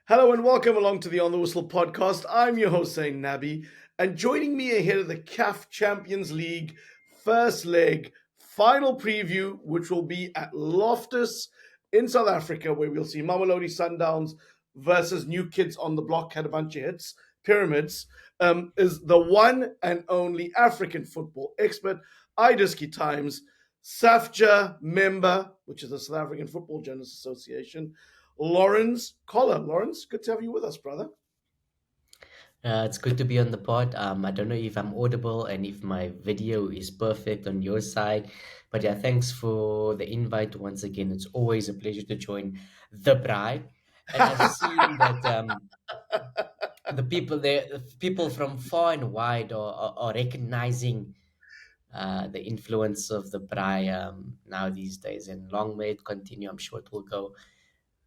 Hello and welcome along to the On the Whistle podcast. I'm your host, Zayn Nabbi, and joining me ahead of the CAF Champions League first leg final preview, which will be at Loftus in South Africa, where we'll see Mamelodi Sundowns versus New Kids on the Block, had a bunch of hits, Pyramids, is the one and only African football expert, Idiski Times, SAFJA member, which is the South African Football Journalists Association, Lorenz Köhler. Lorenz, good to have you with us, brother. It's good to be on the pod. I don't know if I'm audible and if my video is perfect on your side, but yeah, thanks for the invite once again. It's always a pleasure to join the bride, and I've seen that the people from far and wide are recognizing the influence of the braai now these days, and long may it continue. I'm sure it will go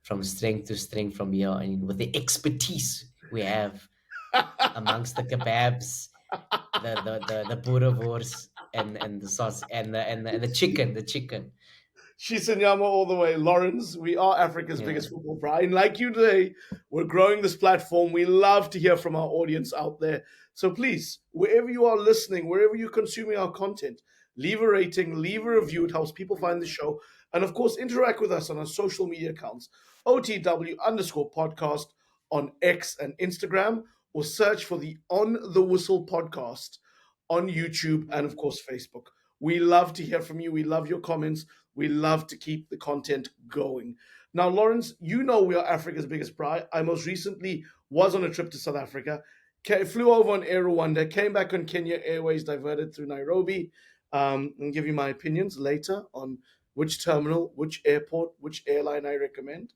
from strength to strength from here, and with the expertise we have amongst the kebabs, the boerewors, and the sauce and the chicken. Shisanyama all the way. Lawrence, we are Africa's Yeah. biggest football bride. And like you today, we're growing this platform. We love to hear from our audience out there. So please, wherever you are listening, wherever you're consuming our content, leave a rating, leave a review. It helps people find the show. And of course, interact with us on our social media accounts, OTW_podcast on X and Instagram, or search for the On the Whistle podcast on YouTube and of course Facebook. We love to hear from you. We love your comments. We love to keep the content going. Now, Lawrence, you know we are Africa's biggest bride. I most recently was on a trip to South Africa, flew over on Air Rwanda, came back on Kenya Airways, diverted through Nairobi, and give you my opinions later on which terminal, which airport, which airline I recommend.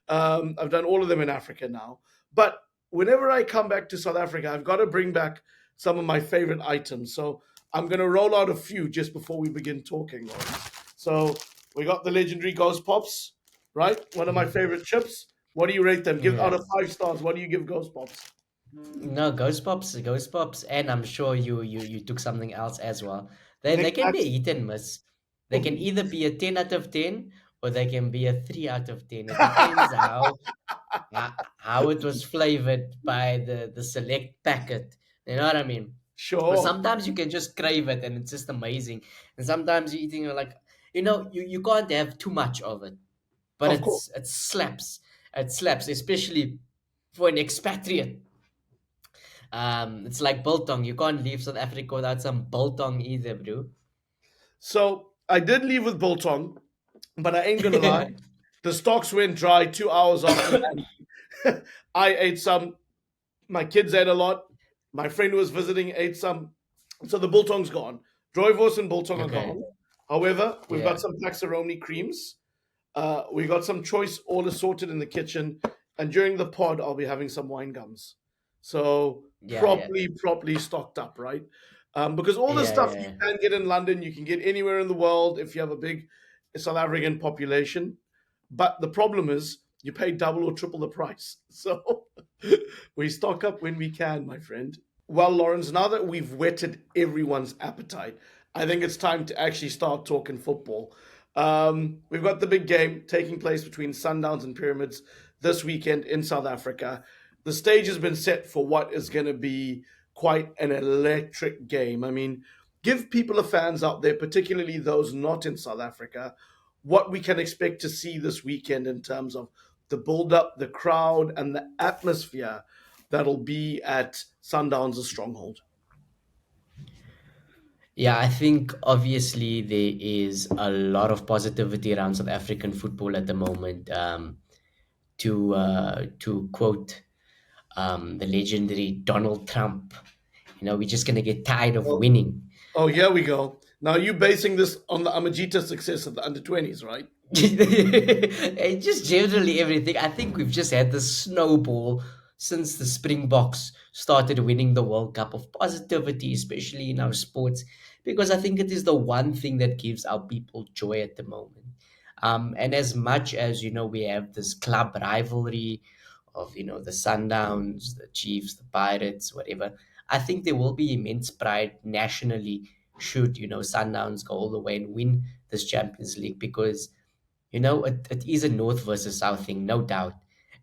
I've done all of them in Africa now. But whenever I come back to South Africa, I've got to bring back some of my favorite items. So I'm going to roll out a few just before we begin talking, Lawrence. So we got the legendary Ghost Pops, right? One of my favorite chips. What do you rate them? Give out Yeah. of 5 stars. What do you give Ghost Pops? No, Ghost Pops, and I'm sure you took something else as well. They Nick can be a Max. hit and miss. They can either be a 10 out of 10 or they can be a 3 out of 10. It depends how it was flavored by the select packet. You know what I mean? But Sure, sometimes you can just crave it and it's just amazing. And sometimes you're eating, you're like, you can't have too much of it. But of course. it slaps. It slaps, especially for an expatriate. It's like biltong. You can't leave South Africa without some biltong either, bro. So I did leave with Bolton, but I ain't going to lie. The stocks went dry 2 hours after that. I ate some. My kids ate a lot. My friend who was visiting ate some. So the biltong's gone. Rooibos and biltong are Okay. gone. However, we've got Yeah. some Paxaroni creams. We got some choice all assorted in the kitchen. And during the pod, I'll be having some wine gums. So Yeah, yeah. properly stocked up, right? Because all the Yeah, stuff you yeah. can get in London, you can get anywhere in the world if you have a big South African population. But the problem is you pay double or triple the price. So we stock up when we can, my friend. Well, Lawrence, now that we've whetted everyone's appetite, I think it's time to actually start talking football. We've got the big game taking place between Sundowns and Pyramids this weekend in South Africa. The stage has been set for what is going to be quite an electric game. I mean, give people, the fans out there, particularly those not in South Africa, what we can expect to see this weekend in terms of the build up, the crowd, and the atmosphere that'll be at Sundowns' stronghold. Yeah, I think obviously there is a lot of positivity around South African football at the moment. To quote the legendary Donald Trump, we're just gonna get tired of Oh, winning. oh, here we go. Now, you basing this on the Amajita success of the under 20s, right? And just generally everything. I think we've just had this snowball since the Springboks started winning the World Cup of positivity, especially in our sports, because I think it is the one thing that gives our people joy at the moment. And as much as we have this club rivalry of the Sundowns, the Chiefs, the Pirates, whatever. I think there will be immense pride nationally should Sundowns go all the way and win this Champions League because it is a North versus South thing, no doubt.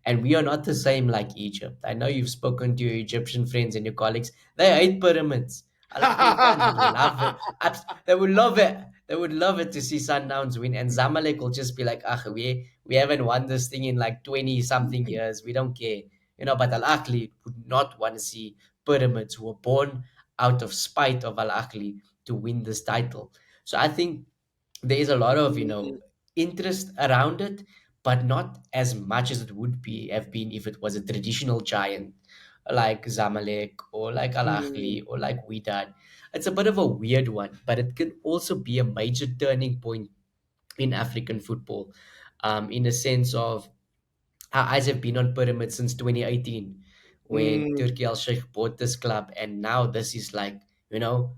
And we are not the same like Egypt. I know you've spoken to your Egyptian friends and your colleagues. They hate pyramids. Al Ahly fans would love it. They would love it. They would love it to see Sundowns win. And Zamalek will just be like, ah, we haven't won this thing in like 20 something years. We don't care. But Al Ahly would not want to see pyramids who were born out of spite of Al Ahly to win this title. So I think there is a lot of interest around it, but not as much as it would be have been if it was a traditional giant like Zamalek or like Al Ahly Mm, or like Wydad. It's a bit of a weird one, but it can also be a major turning point in African football, in the sense of our eyes have been on Pyramid since 2018 when mm, Turkey Al Sheikh bought this club. And now this is like,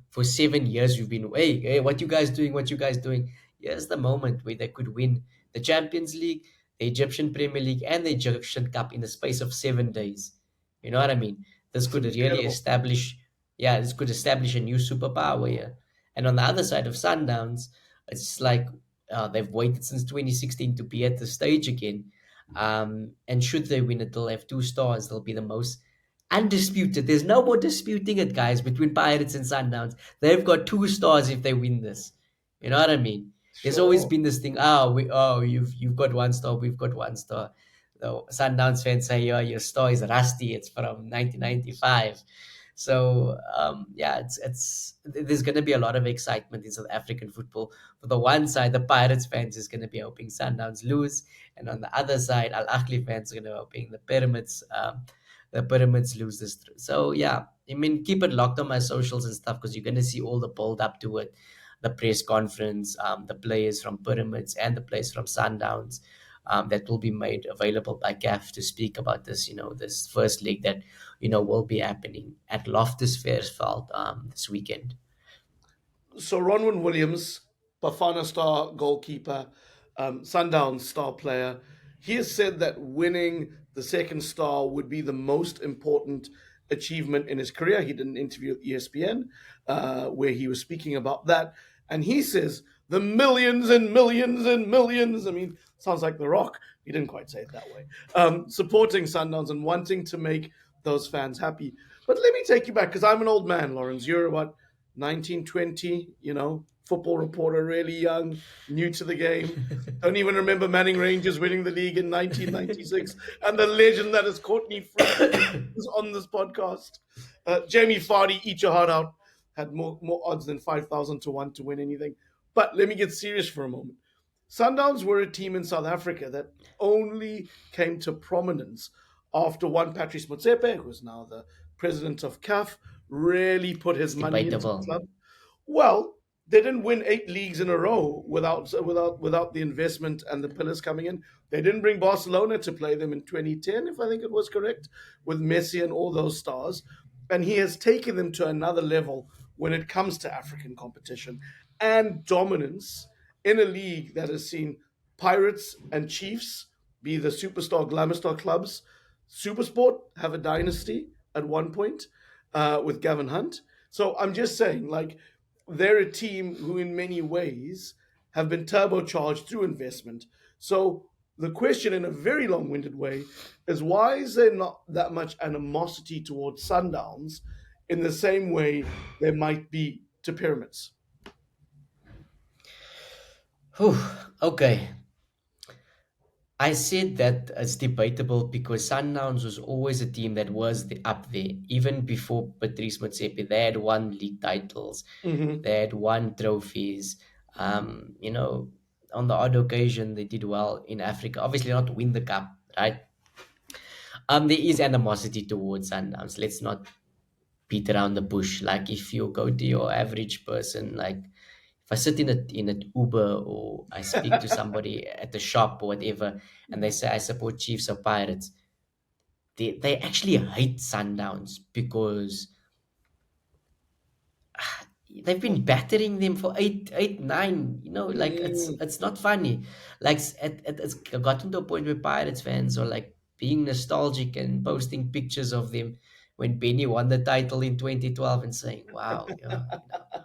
for 7 years we've been, hey, what you guys doing? What you guys doing? Here's the moment where they could win the Champions League, the Egyptian Premier League, and the Egyptian Cup in the space of 7 days. You know what I mean? This it's could really incredible. establish, yeah, this could establish a new superpower here. And on the other side of Sundowns, it's like they've waited since 2016 to be at the stage again, and should they win it, they'll have 2 stars. They'll be the most undisputed. There's no more disputing it, guys, between Pirates and Sundowns. They've got 2 stars if they win this. You know what I mean? There's always Sure. been this thing. You've got 1 star, we've got 1 star. The Sundowns fans say, "Oh, your star is rusty. It's from 1995." So yeah, it's there's going to be a lot of excitement in South African football. For the one side, the Pirates fans is going to be hoping Sundowns lose, and on the other side, Al Ahly fans are going to be hoping the Pyramids lose this. So yeah, I mean, keep it locked on my socials and stuff because you're going to see all the build up to it, the press conference, the players from Pyramids and the players from Sundowns. That will be made available by CAF to speak about this, this first league that, will be happening at Loftus Versfeld this weekend. So Ronwen Williams, Bafana star goalkeeper, Sundown star player, he has said that winning the second star would be the most important achievement in his career. He did an interview at ESPN where he was speaking about that, and he says the millions and millions and millions. I mean, sounds like The Rock. He didn't quite say it that way. Supporting Sundowns and wanting to make those fans happy. But let me take you back because I'm an old man, Lawrence. You're what, 1920, football reporter, really young, new to the game. Don't even remember Manning Rangers winning the league in 1996. And the legend that is Courtney Freeman is on this podcast. Jamie Vardy, eat your heart out, had more odds than 5,000 to 1 to win anything. But let me get serious for a moment. Sundowns were a team in South Africa that only came to prominence after one Patrice Motsepe, who is now the president of CAF, really put his It's money into the debatable. club. Well, they didn't win 8 leagues in a row without the investment and the pillars coming in. They didn't bring Barcelona to play them in 2010, if I think it was correct, with Messi and all those stars. And he has taken them to another level when it comes to African competition and dominance in a league that has seen Pirates and Chiefs be the superstar, glamour star clubs. Supersport have a dynasty at one point with Gavin Hunt. So I'm just saying, like, they're a team who, in many ways, have been turbocharged through investment. So the question, in a very long-winded way, is why is there not that much animosity towards Sundowns in the same way there might be to Pyramids? Whew, okay. I said that it's debatable because Sundowns was always a team that was up there. Even before Patrice Motsepe, they had won league titles, Mm-hmm. they had won trophies. Um, you know, on the odd occasion, they did well in Africa. Obviously, not win the cup, right? There is animosity towards Sundowns. Let's not beat around the bush. Like if you go to your average person, like if I sit in an Uber or I speak to somebody at the shop or whatever, and they say I support Chiefs or Pirates, they actually hate Sundowns because they've been battering them for eight, nine. Like Mm. it's not funny. Like it's gotten to a point where Pirates fans are like being nostalgic and posting pictures of them when Benny won the title in 2012 and saying, "Wow, yeah,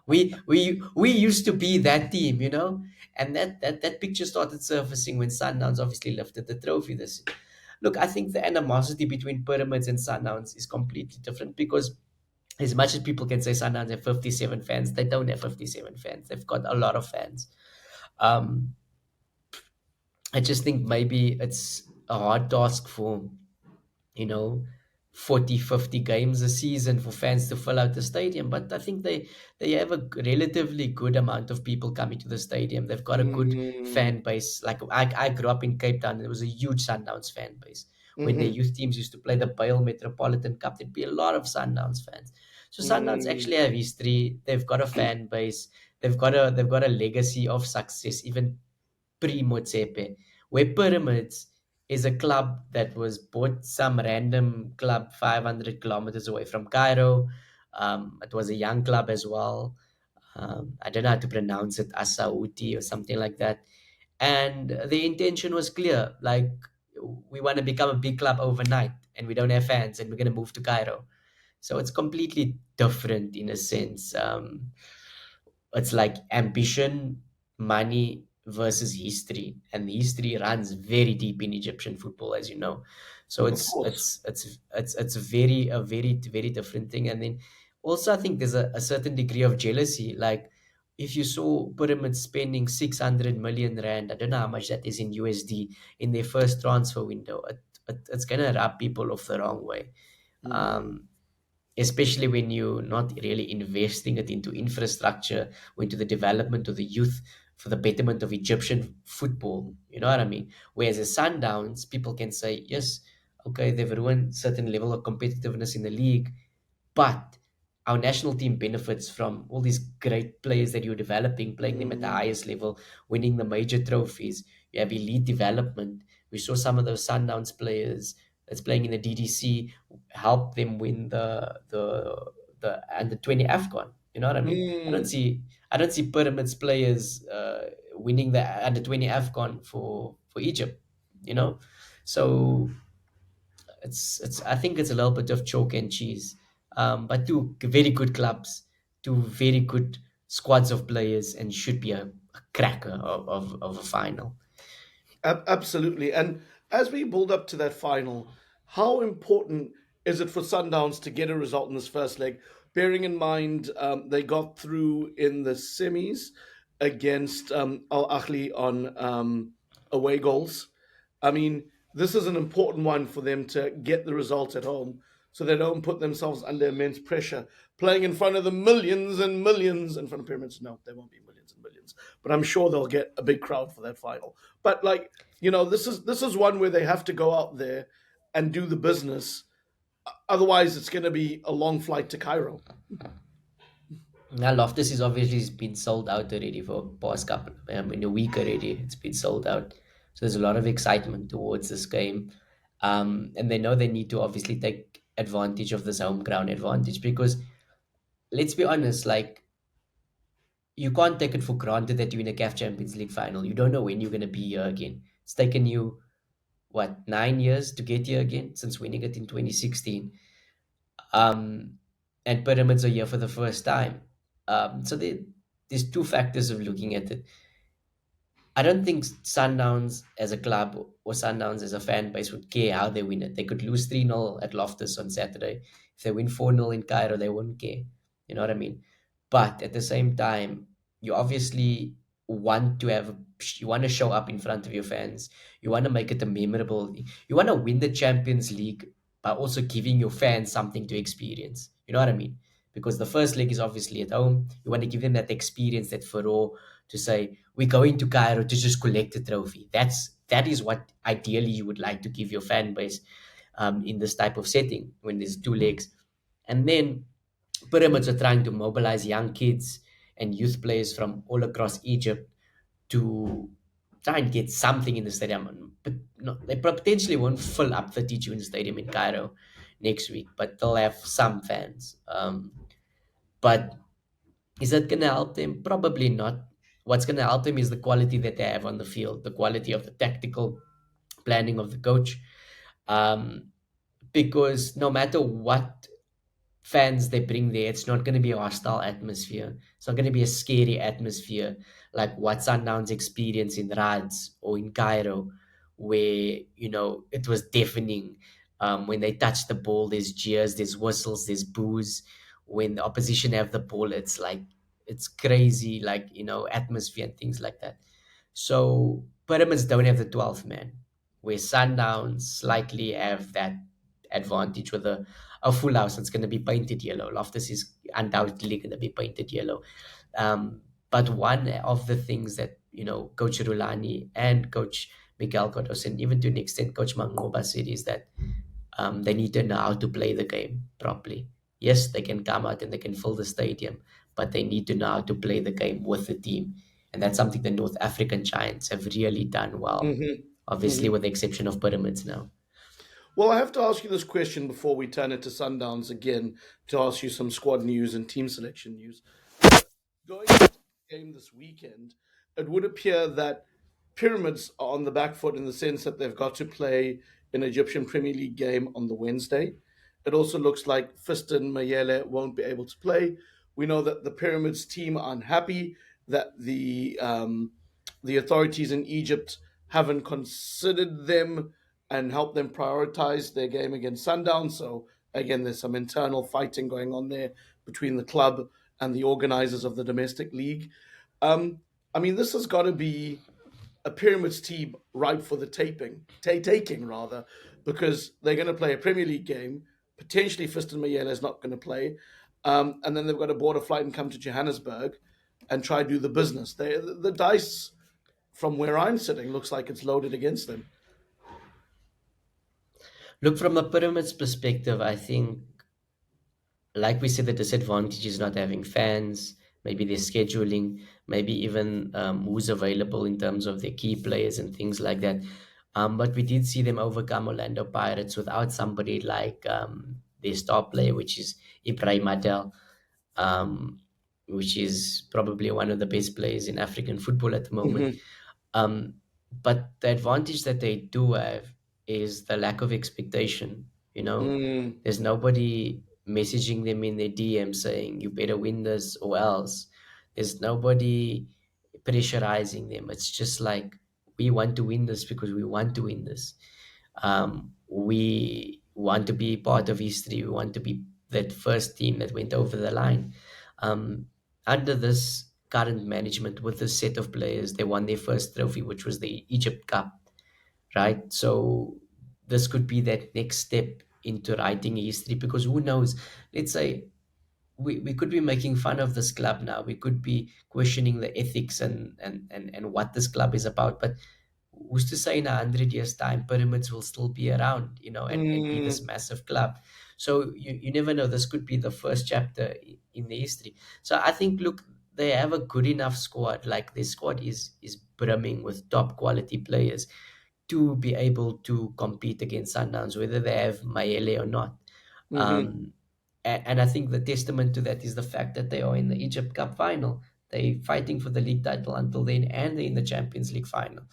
we used to be that team, you know." And that picture started surfacing when Sundowns obviously lifted the trophy this. Look, I think the animosity between Pyramids and Sundowns is completely different because as much as people can say Sundowns have 57 fans, they don't have 57 fans. They've got a lot of fans. Um, I just think maybe it's a hard task for, you know, 40, 50 games a season for fans to fill out the stadium. But I think they have a relatively good amount of people coming to the stadium. They've got a good Mm, fan base. Like I grew up in Cape Town. There was a huge Sundowns fan base. When their mhm, youth teams used to play the Bale Metropolitan Cup, there'd be a lot of Sundowns fans. So Sundowns mm, actually have history. They've got a fan base. They've got a legacy of success, even pre-Motsepe, where Pyramids is a club that was bought some random club 500 kilometers away from Cairo. It was a young club as well. I don't know how to pronounce it, Asauti or something like that. And the intention was clear, like we want to become a big club overnight, and we don't have fans, and we're going to move to Cairo. So it's completely different in a sense. It's like ambition, money versus history, and history runs very deep in Egyptian football, as you know. So of course. it's a very different thing. And then also I think there's a certain degree of jealousy. Like if you saw Pyramids spending 600 million rand, I don't know how much that is in USD in their first transfer window. It's gonna rub people off the wrong way. Mm, Um, Especially when you're not really investing it into infrastructure or into the development of the youth for the betterment of Egyptian football. You know what I mean? Whereas the Sundowns, people can say, yes, okay, they've ruined certain level of competitiveness in the league, but our national team benefits from all these great players that you're developing, playing them at the mm, highest level, winning the major trophies. You have elite development. We saw some of those Sundowns players that's playing in the DDC help them win the under 20 AFCON. You know what I mean? mm. I don't see Pyramids players winning the under 20 AFCON for Egypt. You know, so it's I think it's a little bit of chalk and cheese. But two very good clubs, two very good squads of players, and should be a cracker of a final. Absolutely. And as we build up to that final, how important is it for Sundowns to get a result in this first leg? Bearing in mind they got through in the semis against Al Ahly on away goals. I mean, this is an important one for them to get the result at home so they don't put themselves under immense pressure. Playing in front of the millions and millions in front of pyramids. No, there won't be millions and millions, but I'm sure they'll get a big crowd for that final. But like, this is one where they have to go out there and do the business. Otherwise, it's going to be a long flight to Cairo. Now Loftus is obviously been sold out already for past couple in a week already. It's been sold out. So there's a lot of excitement towards this game. And they know they need to obviously take advantage of this home ground advantage because let's be honest, like you can't take it for granted that you're in a CAF Champions League final. You don't know when you're going to be here again. It's taken you, what, 9 years to get here again since winning it in 2016. Um, and Pyramids are here for the first time. There's two factors of looking at it. I don't think Sundowns as a club or Sundowns as a fan base would care how they win it. They could lose 3-0 at Loftus on Saturday. If they win 4-0 in Cairo, they wouldn't care. You know what I mean? But at the same time, you obviously you want to show up in front of your fans. You want to make it a memorable. You want to win the Champions League by also giving your fans something to experience. You know what I mean? Because the first leg is obviously at home. You want to give them that experience, that furore, to say we're going to Cairo to just collect a trophy. That is what ideally you would like to give your fan base in this type of setting when there's two legs, and then Pyramids are trying to mobilize young kids and youth players from all across Egypt to try and get something in the stadium. But no, they potentially won't fill up the Tijoun Stadium in Cairo next week, but they'll have some fans. But is that going to help them? Probably not. What's going to help them is the quality that they have on the field, the quality of the tactical planning of the coach. Um, because no matter what fans they bring there, it's not going to be a hostile atmosphere. It's not going to be a scary atmosphere like what Sundowns experience in Rads or in Cairo, where it was deafening. When they touch the ball, there's jeers, there's whistles, there's boos. When the opposition have the ball, it's like it's crazy, like atmosphere and things like that. So Pyramids don't have the 12th man, where Sundowns slightly have that advantage with a full house that's going to be painted yellow. Loftus is undoubtedly going to be painted yellow. But one of the things that Coach Rulani and Coach Miguel Cottos, and even to an extent Coach Mangoba said, is that they need to know how to play the game properly. Yes, they can come out and they can fill the stadium, but they need to know how to play the game with the team. And that's something the North African Giants have really done well, Hmm. obviously, Hmm. with the exception of Pyramids now. Well, I have to ask you this question before we turn it to Sundowns again to ask you some squad news and team selection news. Going into the game this weekend, it would appear that Pyramids are on the back foot in the sense that they've got to play an Egyptian Premier League game on the Wednesday. It also looks like Fiston Mayele won't be able to play. We know that the Pyramids team are unhappy that the authorities in Egypt haven't considered them and helped them prioritize their game against Sundown. So again, there's some internal fighting going on there between the club and the organizers of the domestic league. Um, I mean, this has got to be a Pyramids team ripe for the taking rather, because they're going to play a Premier League game. Potentially, Fiston Mayele is not going to play, and then they've got to board a flight and come to Johannesburg and try to do the business. The dice, from where I'm sitting, looks like it's loaded against them. Look, from the Pyramids perspective, I think, like we said, the disadvantage is not having fans, maybe their scheduling, maybe even who's available in terms of their key players and things like that. But we did see them overcome Orlando Pirates without somebody like their star player, which is Ibrahim Adel, um, which is probably one of the best players in African football at the moment. Hmm. Um, but the advantage that they do have is the lack of expectation. Mm, There's nobody messaging them in their DM saying, you better win this or else. There's nobody pressurizing them. It's just like, we want to win this because we want to win this. We want to be part of history. We want to be that first team that went over the line. Um, Under this current management, with this set of players, they won their first trophy, which was the Egypt Cup, right? So this could be that next step into writing history, because who knows? Let's say we could be making fun of this club now. We could be questioning the ethics and what this club is about. But who's to say in 100 years' time Pyramids will still be around, and be this mm, massive club? So you never know. This could be the first chapter in the history. So I think, look, they have a good enough squad. Like, their squad is brimming with top quality players to be able to compete against Sundowns, whether they have Mayele or not. hmm. Um, and I think the testament to that is the fact that they are in the Egypt Cup final. They're fighting for the league title until then, and they're in the Champions League final.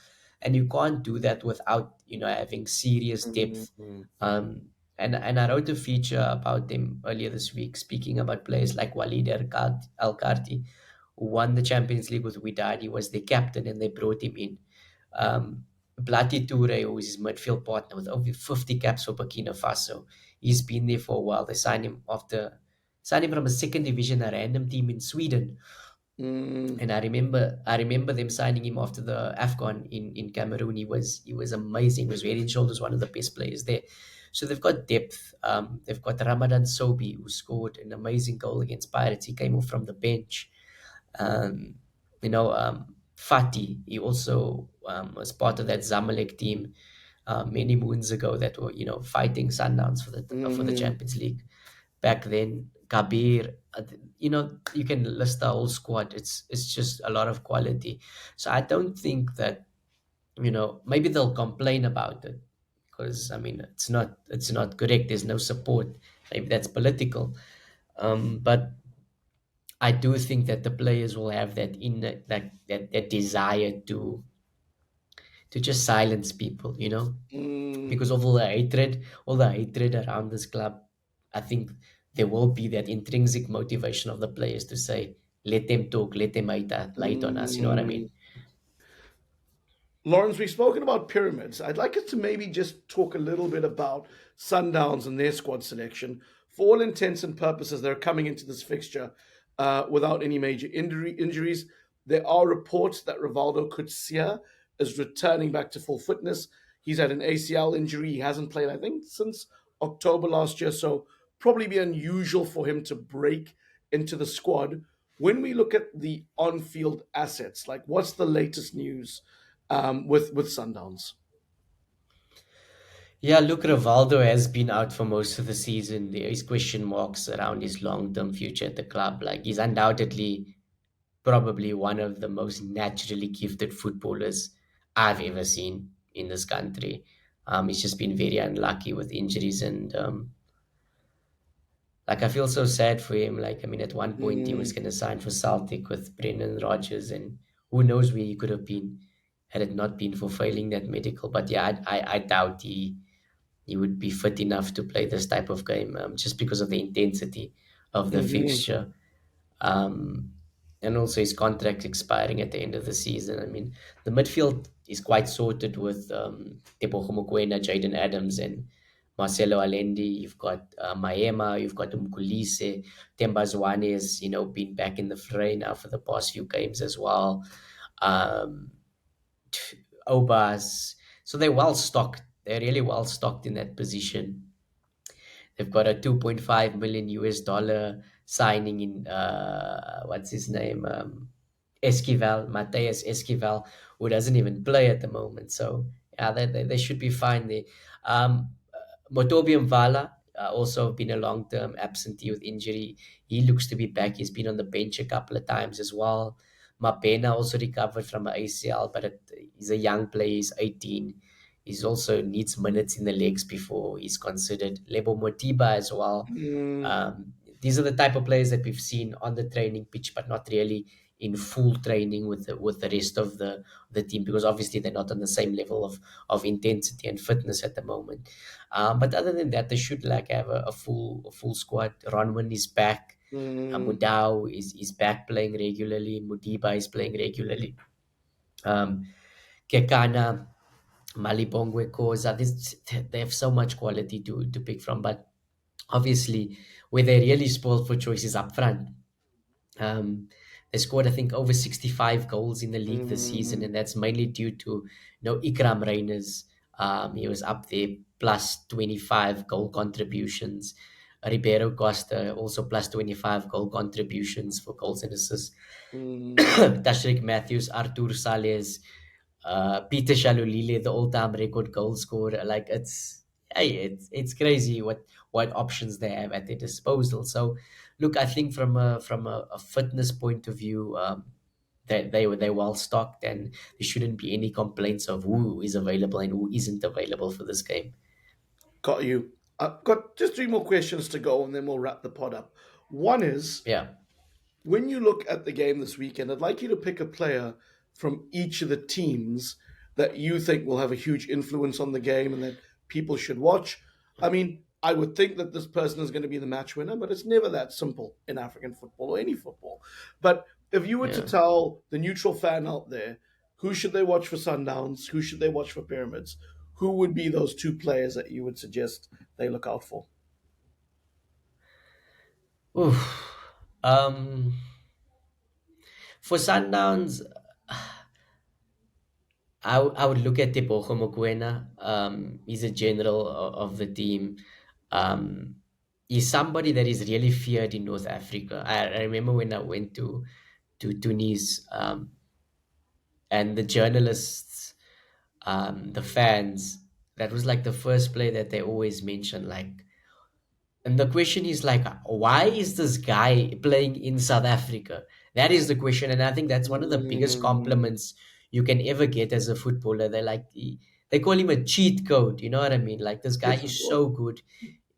And you can't do that without, having serious depth. Mm, And I wrote a feature about them earlier this week, speaking about players like Walid El Karti, who won the Champions League with Wydad. He was the captain, and they brought him in. Blati Toure, who is his midfield partner with over 50 caps for Burkina Faso. He's been there for a while. They signed him from a second division, a random team in Sweden. mm, And I remember them signing him after the AFCON in Cameroon. He was amazing. He was head and shoulders one of the best players there. So they've got depth. They've got Ramadan Sobi, who scored an amazing goal against Pirates. He came off from the bench. Um, Fati, he also was part of that Zamalek team many moons ago that were, fighting Sundowns for the mm, Champions League back then. Kabir, you can list the whole squad. It's just a lot of quality. So I don't think that, maybe they'll complain about it, because I mean it's not correct. There's no support. Maybe that's political. But I do think that the players will have that in that desire to just silence people, mm, because of all the hatred around this club. I think there will be that intrinsic motivation of the players to say, let them talk, let them light on us. You know what I Mm. mean? Lawrence, we've spoken about pyramids. I'd like us to maybe just talk a little bit about Sundowns and their squad selection. For all intents and purposes, they're coming into this fixture without any major injuries. There are reports that Rivaldo Kutsia is returning back to full fitness. He's had an ACL injury. He hasn't played, I think, since October last year. So probably be unusual for him to break into the squad. When we look at the on-field assets, like what's the latest news with Sundowns? Yeah, look, Rivaldo has been out for most of the season. There is question marks around his long-term future at the club. Like he's undoubtedly probably one of the most naturally gifted footballers I've ever seen in this country. He's just been very unlucky with injuries, and like I feel so sad for him. Like I mean, at one point he was Mm, going to sign for Celtic with Brendan Rodgers, and who knows where he could have been had it not been for failing that medical. But yeah, I doubt he would be fit enough to play this type of game, just because of the intensity of the mhm, fixture. Um, and also his contract expiring at the end of the season. I mean, the midfield is quite sorted with Tebogo Mokoena, Jaden Adams, and Marcelo Alendi. You've got Maema, you've got Mkulise, Temba Zwane has, been back in the fray now for the past few games as well. Um, Obas. So they're well stocked. They're really well stocked in that position. They've got a 2.5 million US dollar signing in what's his name? Esquivel, Mateus Esquivel, who doesn't even play at the moment. So yeah, they should be fine there. Motobi Mvala, also been a long term absentee with injury. He looks to be back. He's been on the bench a couple of times as well. Mapena also recovered from an ACL, but he's a young player. He's 18. He's also needs minutes in the legs before he's considered. Lebo Motiba as well. mm, Um, these are the type of players that we've seen on the training pitch, but not really in full training with the rest of the team, because obviously they're not on the same level of intensity and fitness at the moment. But other than that, they should like have a full squad. Ronwin is back. mm. Mudau is back playing regularly. Mudiba is playing regularly. Um, Kekana, Malibongwe, Koza, they have so much quality to pick from. But obviously, where they really spoiled for choices up front. They scored, I think, over 65 goals in the league this season, Mm, and that's mainly due to Ikram Reyners. He was up there plus 25 goal contributions. Ribeiro Costa also plus 25 goal contributions for goals and assists. mm. Tashrik Matthews, Artur Sales, Peter Shalulile, the all-time record goal scorer. Like it's crazy what options they have at their disposal. So, look, I think from a fitness point of view, they're well stocked, and there shouldn't be any complaints of who is available and who isn't available for this game. Got you. I've got just three more questions to go, and then we'll wrap the pod up. One is Yeah. when you look at the game this weekend, I'd like you to pick a player from each of the teams that you think will have a huge influence on the game and that people should watch. I mean, I would think that this person is going to be the match winner, but it's never that simple in African football or any football. But if you were to Yeah. tell the neutral fan out there who should they watch for Sundowns, who should they watch for Pyramids, who would be those two players that you would suggest they look out for? Oof. For Sundowns, I would look at Tebogo Mokoena. He's a general of the team. Um, he's somebody that is really feared in North Africa. I remember when I went to Tunis, and the journalists, the fans, that was like the first play that they always mention. Like, and the question is like, why is this guy playing in South Africa? That is the question, and I think that's one of the biggest Mm, compliments you can ever get as a footballer. They call him a cheat code. You know what I mean? Like this guy yes, of is course. so good.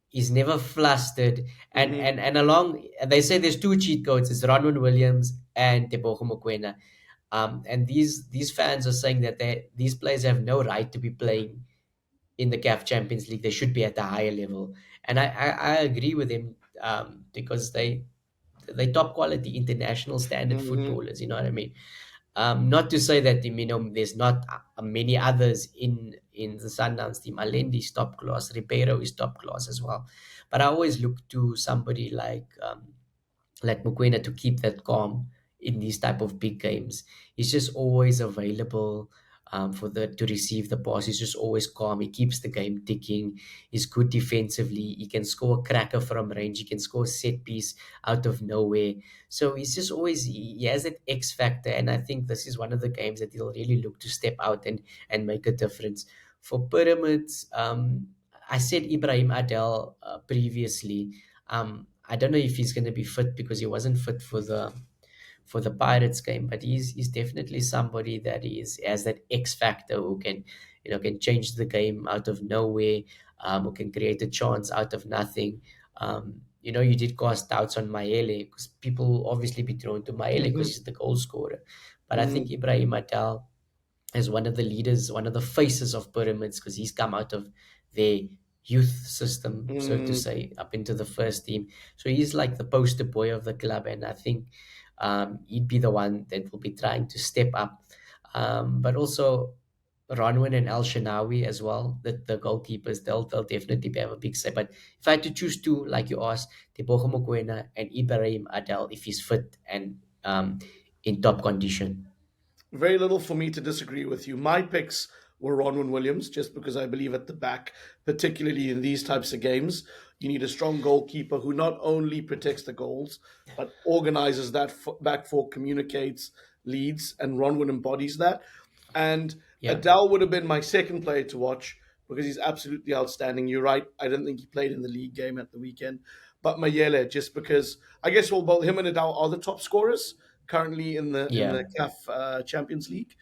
He's never flustered, and Hmm. and and along they say there's two cheat codes. It's Ronwen Williams and Tebogo Mokoena. And these fans are saying that these players have no right to be playing in the CAF Champions League. They should be at a higher level, and I agree with him. because they top quality international standard Hmm. footballers. You know what I mean? Not to say that there's not many others in the Sundowns team. Alendi is top class, Ribeiro is top class as well. But I always look to somebody like Mokoena to keep that calm in these type of big games. He's just always available for the to receive the pass. He's just always calm. He keeps the game ticking. He's good defensively. He can score a cracker from range. He can score a set piece out of nowhere. So he's just always he has that X factor, and I think this is one of the games that he'll really look to step out and make a difference. For Pyramids, I said Ibrahim Adel previously. I don't know if he's going to be fit because he wasn't fit for the Pirates game, but he's definitely somebody that is has that X factor who can can change the game out of nowhere, who can create a chance out of nothing. You did cast doubts on Maele because people will obviously be drawn to Maele because Hmm. he's the goal scorer, but I think Hmm. Ibrahim Atal as one of the leaders, one of the faces of Pyramids, because he's come out of their youth system, so to Hmm. say, up into the first team. So he's like the poster boy of the club, and I think he'd be the one that will be trying to step up. But also Ronwin and Al Shanawi as well, the goalkeepers, they'll definitely have a big say. But if I had to choose two, like you asked, Tebogo Mokoena and Ibrahim Adel, if he's fit and in top condition. Very little for me to disagree with you. My picks were Ronwin Williams, just because I believe at the back, particularly in these types of games, you need a strong goalkeeper who not only protects the goals, but organizes that back four, communicates, leads, and Ronwin embodies that. And Yeah. Adele would have been my second player to watch because he's absolutely outstanding. You're right. I don't think he played in the league game at the weekend. But Mayele, just because I guess well, both him and Adele are the top scorers currently in Yeah. the CAF Champions League,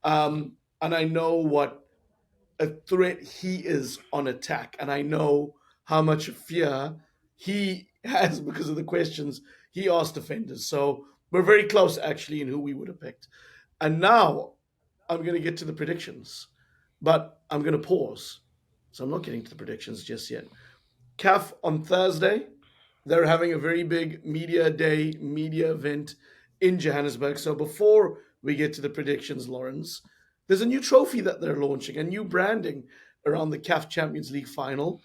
and I know what a threat he is on attack, and I know how much fear he has because of the questions he asked defenders. So we're very close actually in who we would have picked. And now I'm going to get to the predictions, but I'm going to pause. So I'm not getting to the predictions just yet. CAF on Thursday, they're having a very big media day, media event in Johannesburg. So before we get to the predictions, Lawrence, there's a new trophy that they're launching, a new branding around the CAF Champions League final.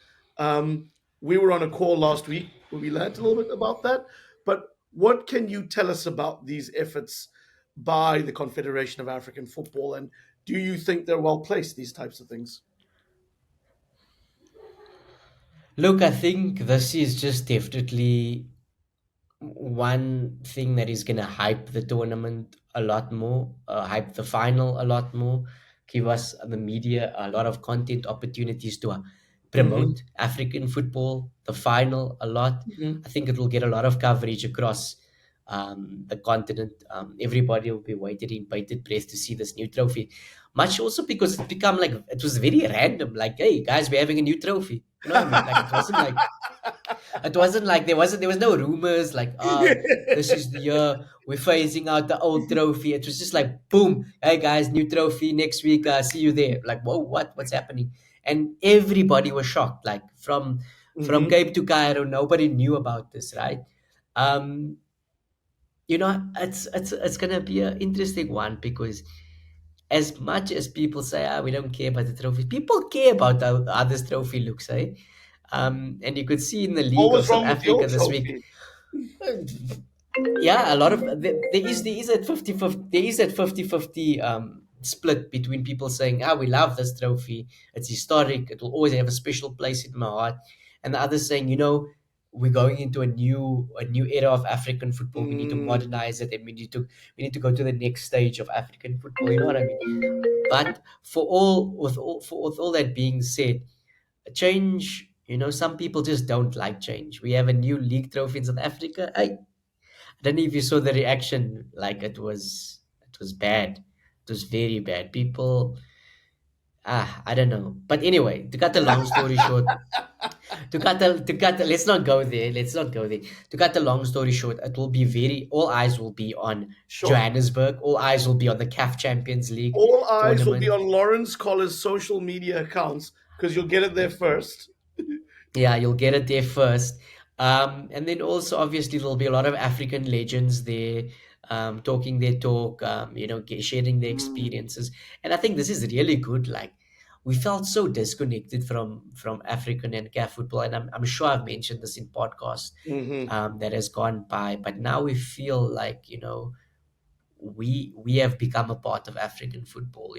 We were on a call last week where we learned a little bit about that. But what can you tell us about these efforts by the Confederation of African Football? And do you think they're well placed, these types of things? Look, I think this is just definitely one thing that is going to hype the tournament a lot more, hype the final a lot more, give us the media a lot of content opportunities to Hmm. promote African football, the final a lot. Hmm. I think it will get a lot of coverage across the continent. Everybody will be waiting in bated breath to see this new trophy. Much also because it become like it was very random. Like, hey guys, we're having a new trophy. You know what I mean? Like it wasn't like there was no rumors like this is the year we're phasing out the old trophy. It was just like boom, hey guys, new trophy next week. See you there. Like whoa, what's happening? And everybody was shocked. Like from Hmm. Cape to Cairo, nobody knew about this, right? Um, it's gonna be an interesting one because as much as people say, we don't care about the trophy, people care about how this trophy looks, eh? And you could see in the What League of was South wrong with the Africa old this week, trophy? yeah, a lot of there is that 50-50 there is that 50-50 split between people saying, we love this trophy, it's historic, it will always have a special place in my heart, and the others saying, we're going into a new era of African football. We need to Mm, modernize it, and we need to go to the next stage of African football. You know what I mean? But with all that being said, a change. Some people just don't like change. We have a new league trophy in South Africa. I don't know if you saw the reaction. Like it was bad. It was very bad. People, I don't know. But anyway, to cut the long story short, let's not go there. Let's not go there. To cut the long story short, it will be all eyes will be on sure. Johannesburg. All eyes will be on the CAF Champions League All eyes will be tournament. on Lawrence Collar's social media accounts because you'll get it there first. Yeah, you'll get it there first. And then also, obviously, there'll be a lot of African legends there, talking their talk, sharing their Mm, experiences. And I think this is really good. Like, we felt so disconnected from African and CAF football, and I'm sure I've mentioned this in podcasts hmm. that has gone by, but now we feel like, we have become a part of African football,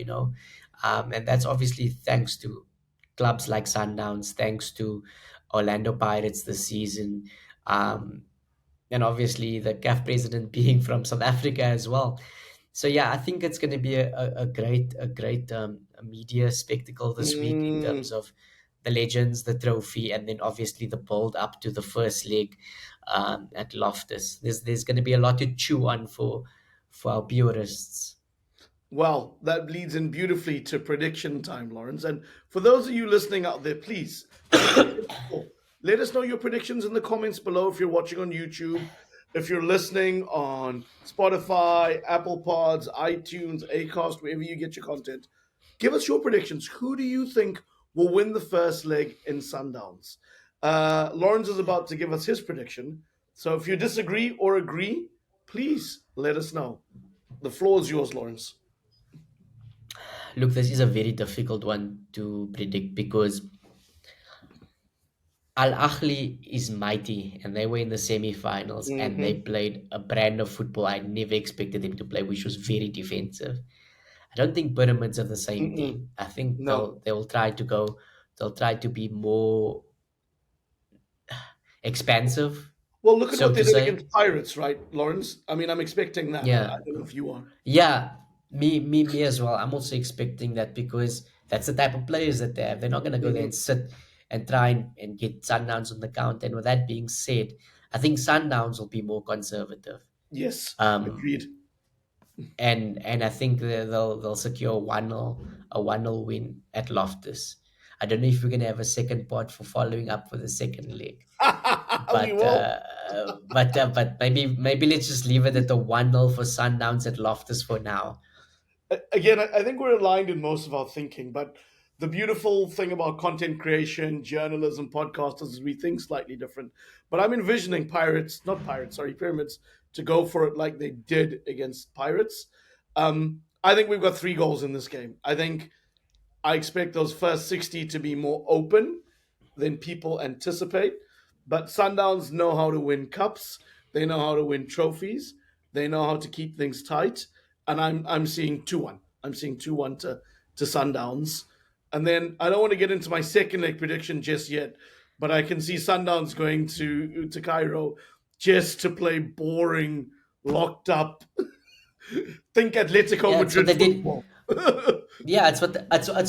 and that's obviously thanks to clubs like Sundowns, thanks to Orlando Pirates this season, um, and obviously the CAF president being from South Africa as well. So yeah, I think it's going to be a great a media spectacle this week in terms Mm. of the legends, the trophy, and then obviously the build up to the first leg at Loftus. There's going to be a lot to chew on for our purists. Well, that leads in beautifully to prediction time, Lawrence. And for those of you listening out there, please make it simple. Let us know your predictions in the comments below if you're watching on YouTube, if you're listening on Spotify, Apple Pods, iTunes, Acast, wherever you get your content. Give us your predictions. Who do you think will win the first leg in Sundowns? Lawrence is about to give us his prediction. So if you disagree or agree, please let us know. The floor is yours, Lawrence. Look, this is a very difficult one to predict because Al Ahly is mighty and they were in the semi-finals and they Hmm. played a brand of football I never expected them to play, which was very defensive. I don't think Pyramids are the same Mm-mm. team. I think No. they'll try to be more expansive, Well, look at so what they to did say. against Pirates, right, Lawrence? I mean, I'm expecting that. I Yeah. don't know if you are. Yeah, me as well. I'm also expecting that because that's the type of players that they have. They're not going to go there and Hmm. sit and try and get Sundowns on the count. And with that being said, I think Sundowns will be more conservative. Yes, Um, agreed. and I think they'll secure a 1-0 win at Loftus. I don't know if we're going to have a second part for following up for the second leg, We but will. uh, but maybe let's just leave it at the 1-0 for Sundowns at Loftus for now. Again, I think we're aligned in most of our thinking, but the beautiful thing about content creation, journalism, podcasters is we think slightly different. But I'm envisioning Pirates, not Pirates, sorry, Pyramids, to go for it like they did against Pirates. I think we've got 3 goals in this game. I expect those first 60 to be more open than people anticipate. But Sundowns know how to win cups. They know how to win trophies. They know how to keep things tight. And I'm seeing 2-1. I'm seeing 2-1 to Sundowns. And then I don't want to get into my second leg prediction just yet, but I can see Sundowns going to Cairo just to play boring, locked up. Think Atletico Yeah, it's what Madrid they did. football. Yeah, it's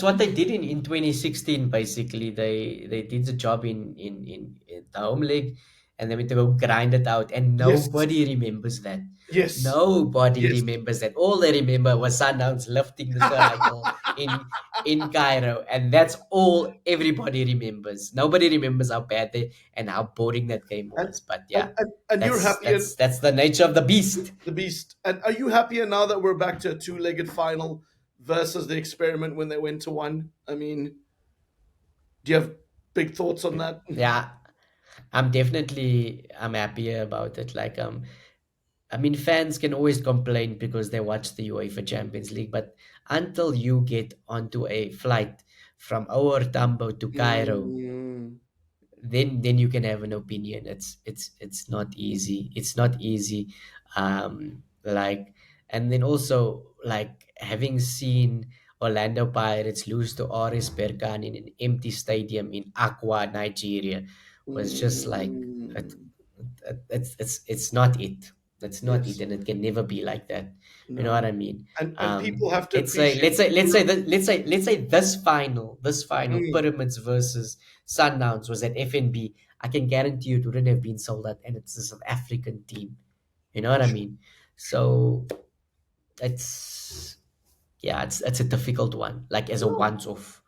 what they did in 2016. Basically, they did the job in the home league, and they went to go grind it out, and Yes, nobody remembers that. yes, Nobody yes. remembers that. All they remember was Sundowns lifting the title in Cairo, and that's all everybody remembers. Nobody remembers how bad they and how boring that game and, was. But and yeah, and you're happier, that's the nature of the beast. the beast. And are you happier now that we're back to a two-legged final versus the experiment when they went to one? I mean, do you have big thoughts on that? Yeah, I'm happier about it. Like I mean, fans can always complain because they watch the UEFA Champions League, but until you get onto a flight from our Tambo to Cairo, Mm, then you can have an opinion. It's not easy. It's not easy. Like, and then also like having seen Orlando Pirates lose to RS Berkane in an empty stadium in Accra, Nigeria, was just like it, mm, it's not it. That's not it, yes, and it can never be like that. You know what no. I mean? And people have to Let's say appreciate let's say let's say Europe. that let's say this final Mm, Pyramids versus Sundowns was at FNB. I can guarantee you it wouldn't have been sold out, and it's a South African team. You know what I sure, mean? sure. So it's yeah, it's a difficult one, like as a No, once-off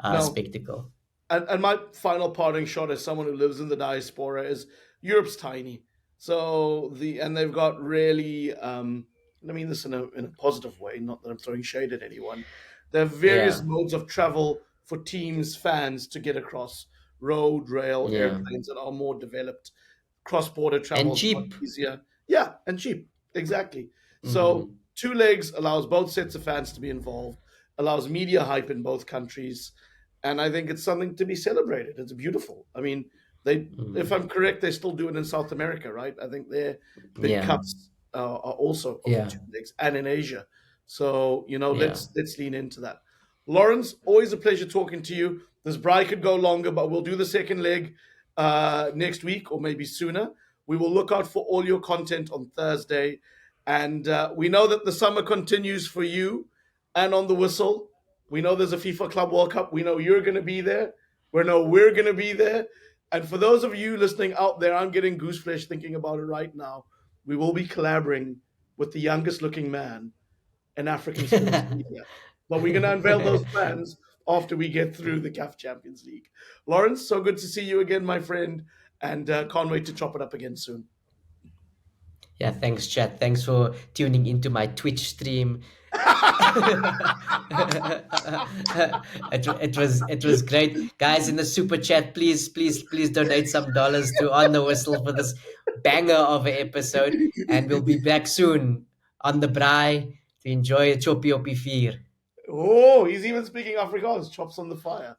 no. spectacle. And my final parting shot as someone who lives in the diaspora is Europe's tiny. So and they've got really I mean this in a positive way, not that I'm throwing shade at anyone. There are various Yeah, modes of travel for teams, fans to get across. road, rail, Yeah. airplanes that are more developed. Cross-border travel And is much cheap. easier. Yeah, and cheap. Exactly. So Mm. two legs allows both sets of fans to be involved, allows media hype in both countries, and I think it's something to be celebrated. It's beautiful. I mean, they, if Mm. I'm correct, they still do it in South America, right? I think their big Yeah. cups are also on the Yeah. two legs, and in Asia. So Yeah. let's lean into that. Lawrence, always a pleasure talking to you. This braai could go longer, but we'll do the second leg next week or maybe sooner. We will look out for all your content on Thursday. And we know that the summer continues for you and on the whistle. We know there's a FIFA Club World Cup. We know you're going to be there. We know we're going to be there. And for those of you listening out there, I'm getting goose flesh thinking about it right now. We will be collaborating with the youngest looking man in African sports media. But we're going to unveil those plans after we get through the CAF Champions League. Lawrence, so good to see you again, my friend, and can't wait to chop it up again soon. Yeah, thanks, chat. Thanks for tuning into my Twitch stream. It was great, guys. In the super chat, please donate some dollars to On the Whistle for this banger of an episode, and we'll be back soon on the braai to enjoy a choppy oppie vier. Oh, he's even speaking Afrikaans, chops on the fire.